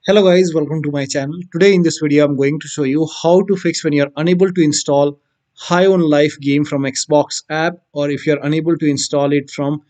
Hello guys, welcome to my channel. Today in this video I'm going to show you how to fix when you're unable to install High on Life game from Xbox app, or if you're unable to install it from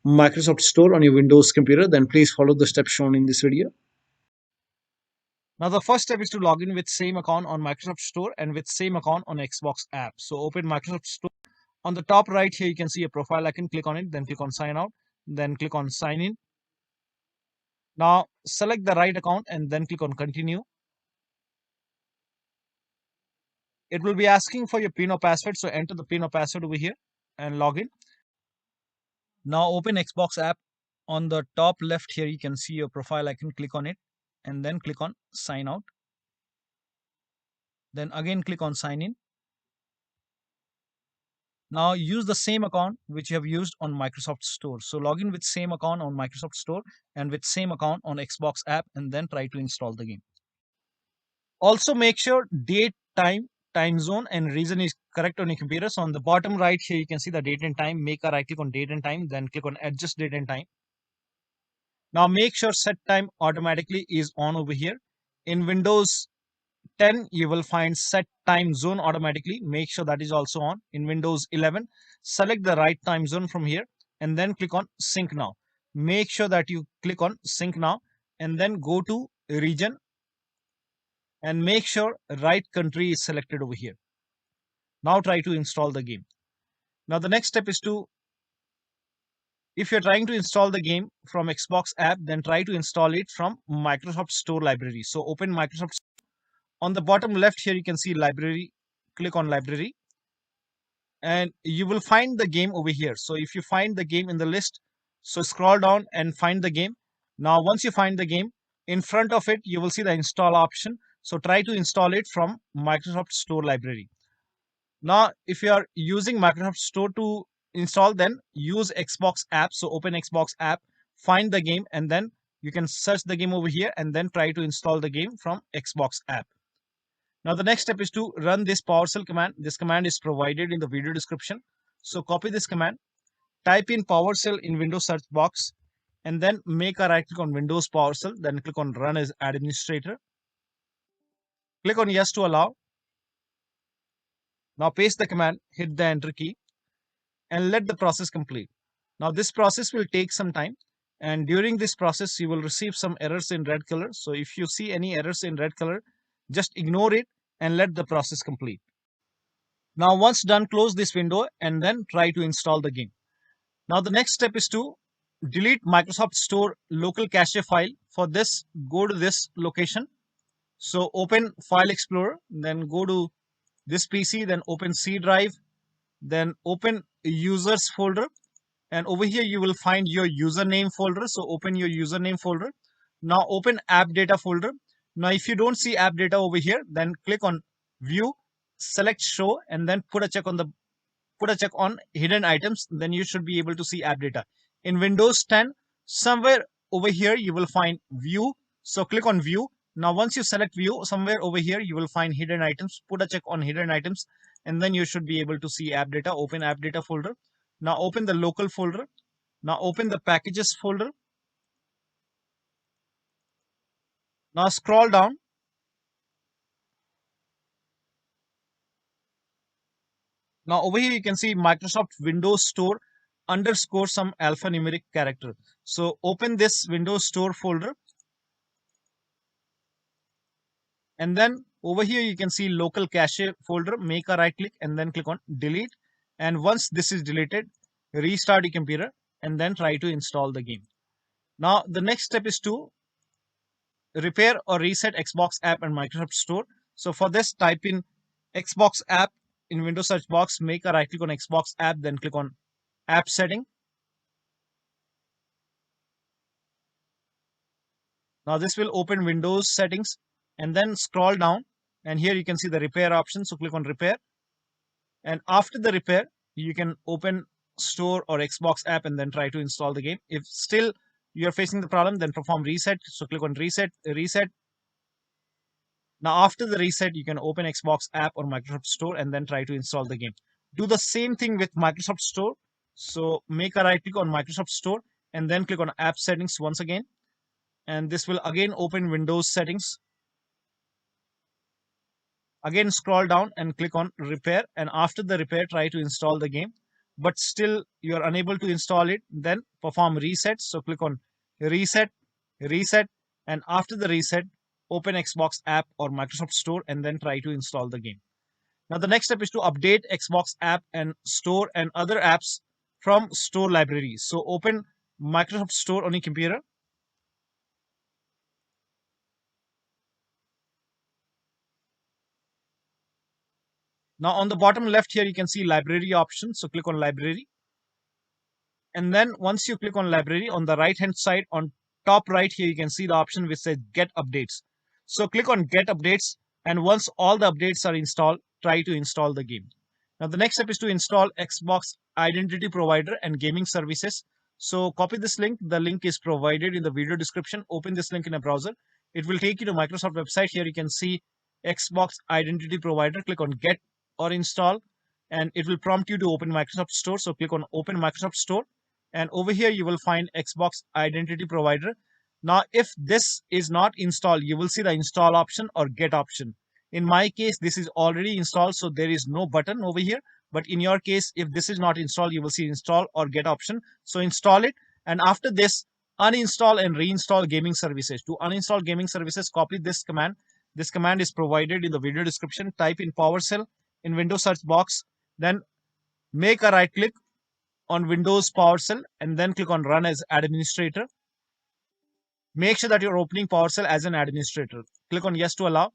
Microsoft Store on your Windows computer, then please follow the steps shown in this video. Now the first step is to log in with same account on Microsoft Store and with same account on Xbox app. So open Microsoft Store. On the top right here you can see a profile icon, click on it, then click on sign out, then click on sign in. Now select the right account and then click on continue. It will be asking for your PIN or password, so enter the PIN or password over here and log in. Now open Xbox app. On the top left here you can see your profile icon, click on it and then click on sign out. Then again click on sign in. Now use the same account which you have used on Microsoft Store. So log in with same account on Microsoft Store and with same account on Xbox app and then try to install the game. Also make sure date, time zone and region is correct on your computer. So on the bottom right here you can see the date and time. Make a right click on date and time, then click on adjust date and time. Now make sure set time automatically is on over here. In Windows 10 you will find set time zone automatically. Make sure that is also on. In Windows 11 select the right time zone from here and then click on sync now. Make sure that you click on sync now and then go to region and make sure right country is selected over here. Now try to install the game. Now the next step is to, if you're trying to install the game from Xbox app, then try to install it from Microsoft Store library. So open Microsoft. On the bottom left here you can see library. Click on library and you will find the game over here. So if you find the game in the list, so scroll down and find the game. Now once you find the game, in front of it you will see the install option. So try to install it from Microsoft Store library. Now if you are using Microsoft Store to install, then use Xbox app. So open Xbox app, find the game and then you can search the game over here and then try to install the game from Xbox app. Now the next step is to run this PowerShell command. This command is provided in the video description. So copy this command, type in PowerShell in Windows search box and then make a right click on Windows PowerShell, then click on run as administrator. Click on yes to allow. Now paste the command, hit the enter key and let the process complete. Now this process will take some time and during this process you will receive some errors in red color. So if you see any errors in red color, just ignore it and let the process complete. Now once done, close this window and then try to install the game. Now the next step is to delete Microsoft Store local cache file. For this, go to this location. So open File Explorer, then go to this PC, then open C drive, then open users folder and over here you will find your username folder. So open your username folder. Now open AppData folder. Now if you don't see AppData over here, then click on view, select show and then put a check on hidden items, then you should be able to see AppData. In Windows 10 somewhere over here you will find view, so click on view. Now once you select view, somewhere over here you will find hidden items, put a check on hidden items and then you should be able to see AppData. Open AppData folder. Now open the local folder. Now open the packages folder. Now scroll down. Now over here you can see Microsoft Windows Store underscore some alphanumeric character. So open this Windows Store folder and then over here you can see local cache folder. Make a right click and then click on delete, and once this is deleted, restart your computer and then try to install the game. Now the next step is to repair or reset Xbox app and Microsoft Store. So for this, type in Xbox app in Windows search box, make a right click on Xbox app, then click on app setting. Now this will open Windows settings and then scroll down and here you can see the repair option. So click on repair and after the repair you can open Store or Xbox app and then try to install the game. If still you're facing the problem, then perform reset. So click on reset. Now after the reset you can open Xbox app or Microsoft Store and then try to install the game. Do the same thing with Microsoft Store. So make a right click on Microsoft Store and then click on app settings once again. and this will again open Windows settings. Again scroll down and click on repair, and after the repair try to install the game, but still you are unable to install it, then perform reset. So click on reset, reset, and after the reset open Xbox app or Microsoft Store and then try to install the game. Now the next step is to update Xbox app and store and other apps from store libraries. So open Microsoft Store on your computer. Now on the bottom left here you can see library option. So click on library. And then once you click on library, on the right hand side on top right here you can see the option which says get updates. So click on get updates, and once all the updates are installed, try to install the game. Now the next step is to install Xbox Identity Provider and Gaming Services. So copy this link. The link is provided in the video description. Open this link in a browser. It will take you to Microsoft website. Here you can see Xbox Identity Provider. Click on get or install, and it will prompt you to open Microsoft Store. So click on open Microsoft Store, and over here you will find Xbox Identity Provider. Now if this is not installed, you will see the install option or get option. In my case this is already installed, so there is no button over here, but in your case if this is not installed you will see install or get option. So install it, and after this uninstall and reinstall gaming services. To uninstall gaming services, copy this command. This command is provided in the video description. Type in PowerShell in Windows search box, then make a right click on Windows PowerShell and then click on run as administrator. Make sure that you're opening PowerShell as an administrator. Click on yes to allow.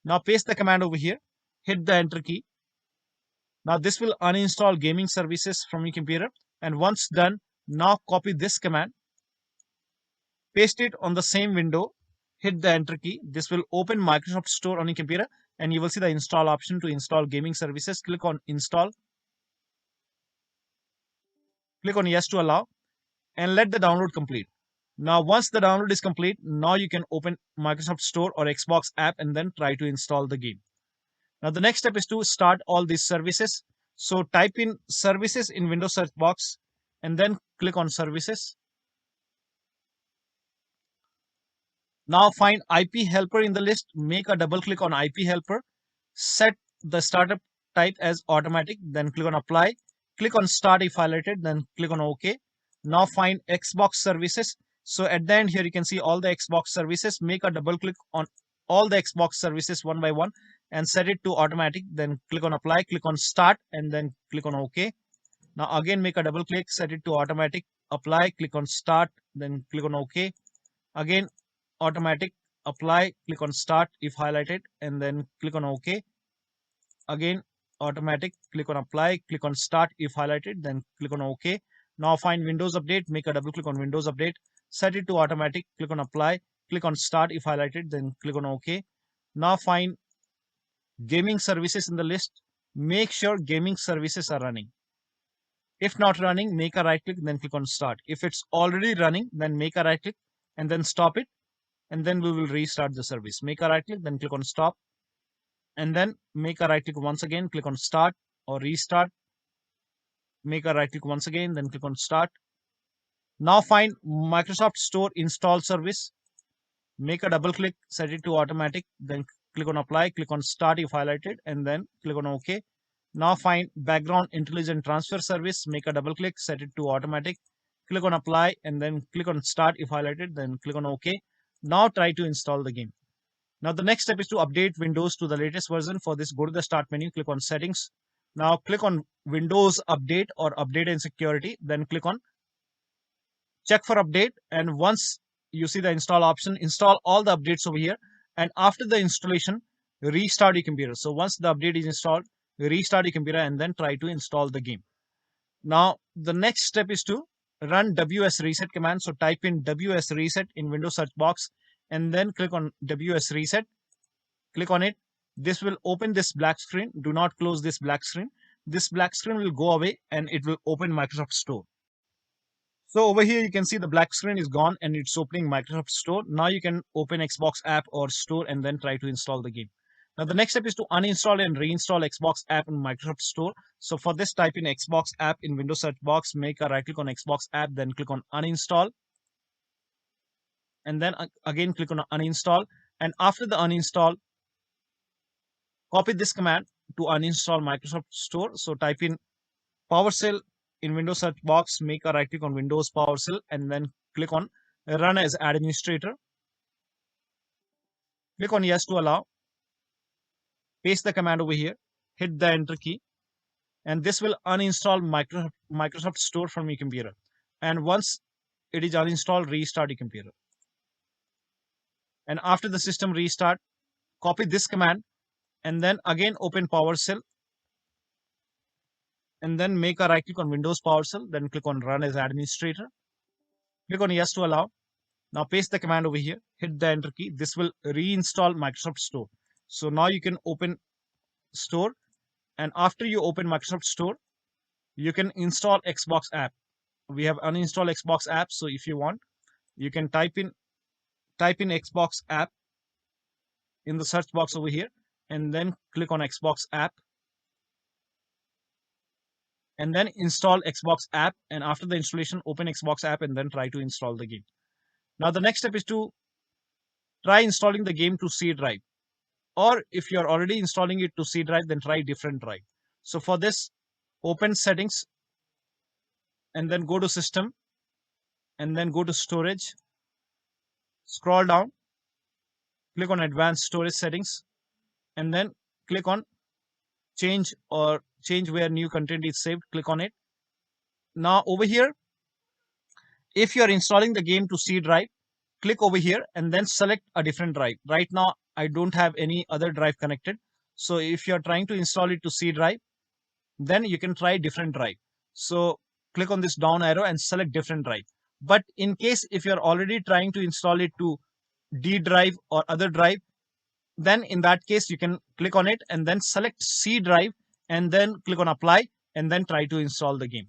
Now paste the command over here, hit the enter key. Now this will uninstall gaming services from your computer, and once done, now copy this command, paste it on the same window, hit the enter key. This will open Microsoft Store on your computer, and you will see the install option to install gaming services. Click on install. Click on yes to allow and let the download complete. Now once the download is complete, now you can open Microsoft Store or Xbox app and then try to install the game. Now the next step is to start all these services. So type in services in Windows search box and then click on services. Now find IP helper in the list, make a double click on IP helper, set the startup type as automatic, then click on apply, click on start if highlighted, then click on OK. Now find Xbox services. So at the end here you can see all the Xbox services. Make a double click on all the Xbox services one by one and set it to automatic, then click on apply, click on start and then click on OK. Now again make a double click, set it to automatic, apply, click on start, then click on OK. Again automatic, apply, click on start if highlighted and then click on OK. Again automatic, click on apply, click on start if highlighted, then click on OK. Now find Windows Update, make a double click on Windows Update, set it to automatic, click on apply, click on start if highlighted, then click on OK. Now find gaming services in the list, make sure gaming services are running. If not running, make a right click, then click on start. If it's already running, then make a right click and then stop it, and then we will restart the service. Make a right click, then click on stop, and then make a right click once again, click on start or restart. Make a right click once again, then click on start. Now find Microsoft Store install service, make a double click, set it to automatic, then click on apply, click on start if highlighted and then click on OK. Now find background intelligent transfer service, make a double click, set it to automatic, click on apply and then click on start if highlighted, then click on OK. Now try to install the game. Now the next step is to update Windows to the latest version. For this, go to the start menu, click on settings. Now click on Windows Update or Update and Security, then click on check for update, and once you see the install option, install all the updates over here, and after the installation restart your computer. So once the update is installed, restart your computer and then try to install the game. Now the next step is to run ws reset command. So type in ws reset in Windows search box and then click on ws reset, click on it. This will open this black screen. Do not close this black screen. This black screen will go away and it will open Microsoft Store. So over here you can see the black screen is gone and it's opening Microsoft Store. Now you can open Xbox app or store and then try to install the game. Now the next step is to uninstall and reinstall Xbox app in Microsoft Store. So for this, type in Xbox app in Windows search box, make a right click on Xbox app, then click on uninstall. and then again click on uninstall. And after the uninstall, copy this command to uninstall Microsoft Store. So type in PowerShell in Windows search box, make a right click on Windows PowerShell, and then click on Run as Administrator. Click on Yes to allow. Paste the command over here. Hit the Enter key, and this will uninstall Microsoft Store from your computer. And once it is uninstalled, restart your computer. And after the system restart, copy this command and then again open PowerShell, and then make a right click on Windows PowerShell, then click on Run as Administrator. Click on Yes to allow. Now paste the command over here, hit the Enter key. This will reinstall Microsoft Store. So now you can open Store, and after you open Microsoft Store, you can install Xbox app. We have uninstalled Xbox app, so if you want, you can type in Xbox app in the search box over here, and then click on Xbox app, and then install Xbox app. And after the installation, open Xbox app and then try to install the game. Now the next step is to try installing the game to C drive, or if you're already installing it to C drive, then try different drive. So for this, open settings and then go to system and then go to storage, scroll down, click on advanced storage settings, and then click on change where new content is saved. Click on it. Now over here, if you're installing the game to C drive, click over here and then select a different drive. Right now I don't have any other drive connected, so if you're trying to install it to C drive, then you can try different drive. So click on this down arrow and select different drive. But in case if you're already trying to install it to D drive or other drive, then in that case you can click on it and then select C drive and then click on apply and then try to install the game.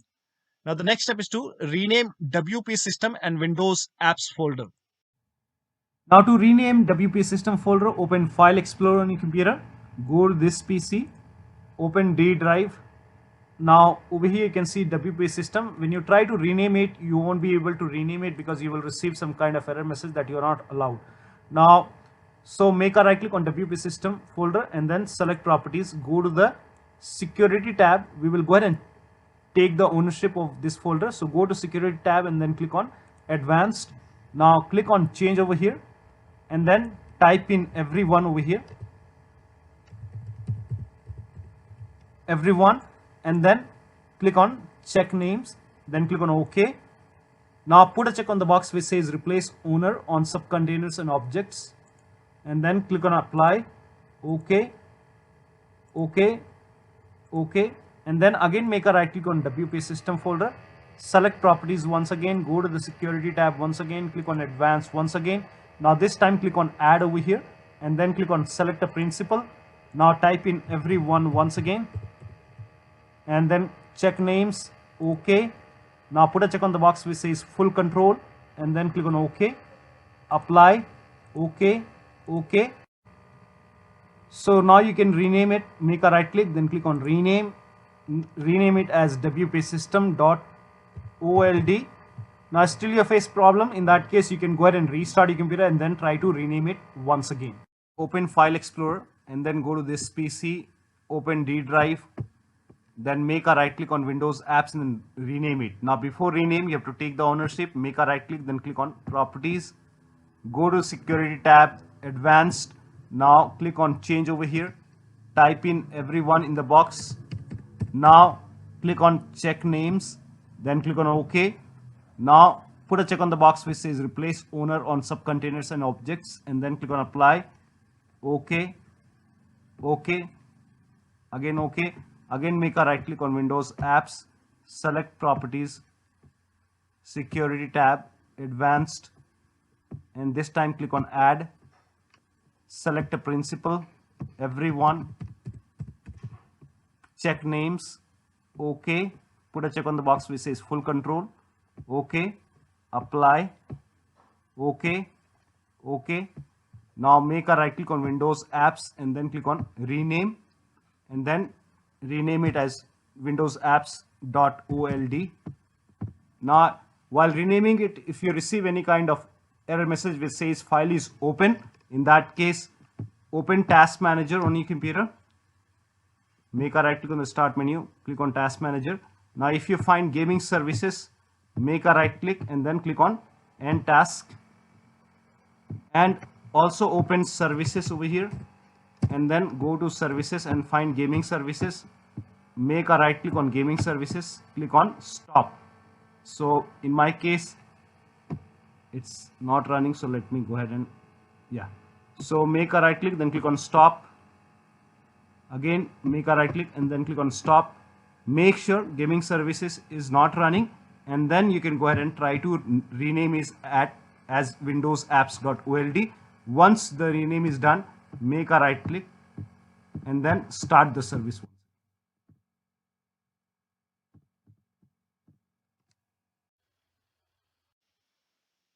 Now the next step is to rename WP system and Windows apps folder. Now to rename WP system folder, open File Explorer on your computer, go to this PC, open D drive. Now over here you can see WP system. When you try to rename it, you won't be able to rename it because you will receive some kind of error message that you are not allowed. Now, so make a right click on WP system folder and then select properties, go to the security tab. We will go ahead and take the ownership of this folder. So go to security tab and then click on advanced. Now click on change over here and then type in everyone over here, everyone, and then click on check names, then click on OK. Now put a check on the box which says replace owner on subcontainers and objects, and then click on apply. OK, OK, OK, and then again make a right click on WP system folder, select properties once again, go to the security tab once again, click on advanced once again. Now this time click on add over here and then click on select a principal. Now type in everyone once again and then check names. OK. Now put a check on the box which says full control and then click on OK, apply. OK, OK. So now you can rename it, make a right click, then click on rename it as WP system.old. Now still you face problem. In that case you can go ahead and restart your computer and then try to rename it once again. Open File Explorer and then go to this PC, open D drive, then make a right click on Windows apps and then rename it. Now before rename you have to take the ownership, make a right click, then click on properties, go to security tab, advanced. Now click on change over here, type in everyone in the box. Now click on check names, then click on OK. Now put a check on the box which says replace owner on subcontainers and objects and then click on apply. OK, OK, again OK. Again make a right click on Windows apps, select properties, security tab, advanced, and this time click on add, select a principal, everyone, check names. OK, put a check on the box which says full control. OK, apply. OK, OK. Now make a right click on Windows apps and then click on rename and then rename it as Windows apps.old. Now while renaming it, if you receive any kind of error message which says file is open. In that case, open Task Manager on your computer. Make a right click on the start menu, click on Task Manager. Now if you find Gaming Services, make a right click and then click on End Task, and also open Services over here, and then go to Services and find Gaming Services. Make a right click on Gaming Services, click on Stop. So in my case it's not running, so let me go ahead and so make a right click, then click on Stop. Again make a right click and then click on Stop. Make sure Gaming Services is not running, and then you can go ahead and try to rename it as windows-apps.old. Once the rename is done, make a right click and then start the service.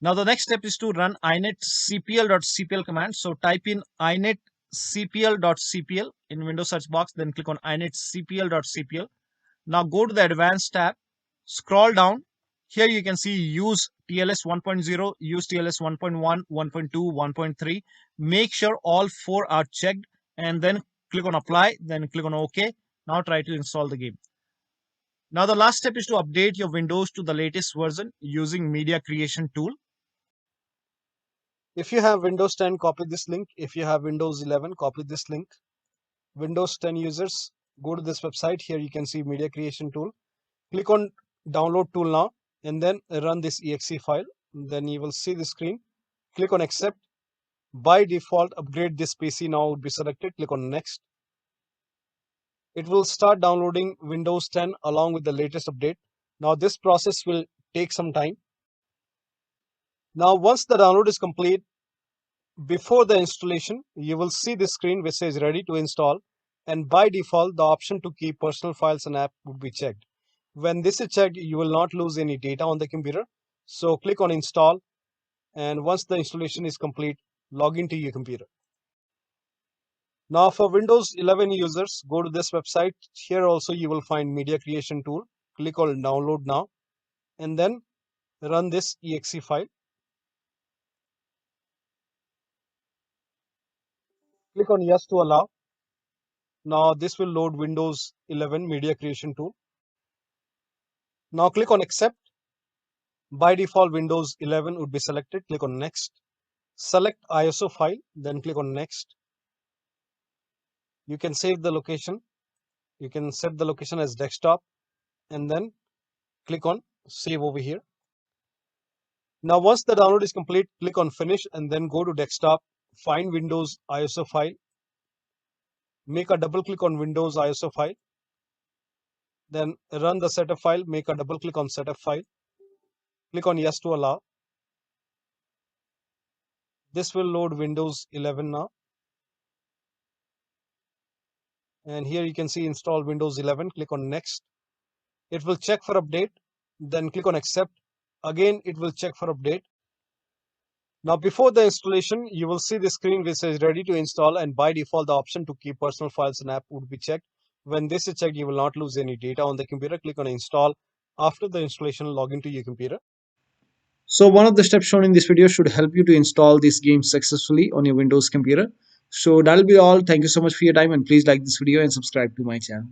Now the next step is to run inetcpl.cpl command. So type in inetcpl.cpl in Windows search box, then click on inetcpl.cpl. Now go to the advanced tab, scroll down. Here you can see use TLS 1.0, use TLS 1.1, 1.2, 1.3. Make sure all 4 are checked and then click on apply, then click on OK. Now try to install the game. Now the last step is to update your Windows to the latest version using media creation tool. If you have Windows 10, copy this link. If you have Windows 11, copy this link. Windows 10 users, go to this website. Here you can see media creation tool. Click on download tool now and then run this exe file. Then you will see the screen. Click on accept. By default, upgrade this PC now would be selected. Click on next. It will start downloading Windows 10 along with the latest update. Now this process will take some time. Now once the download is complete, before the installation, you will see this screen which says ready to install, and by default the option to keep personal files and app would be checked. When this is checked, you will not lose any data on the computer. So click on install, and once the installation is complete, log into your computer. Now for Windows 11 users, go to this website. Here also you will find media creation tool. Click on download now and then run this exe file. Click on yes to allow. Now this will load Windows 11 media creation tool. Now click on accept. By default, Windows 11 would be selected. Click on next. Select ISO file, then click on next. You can save the location. You can set the location as desktop and then click on save over here. Now once the download is complete, click on finish and then go to desktop, find Windows ISO file, make a double click on Windows ISO file, then run the setup file, make a double click on setup file, click on yes to allow. This will load Windows 11 now. And here you can see install Windows 11, click on next. It will check for update, then click on accept. Again, it will check for update. Now before the installation, you will see the screen which says ready to install, and by default the option to keep personal files and app would be checked. When this is checked, you will not lose any data on the computer. Click on install. After the installation, log into your computer. So one of the steps shown in this video should help you to install this game successfully on your Windows computer. So that'll be all. Thank you so much for your time, and please like this video and subscribe to my channel.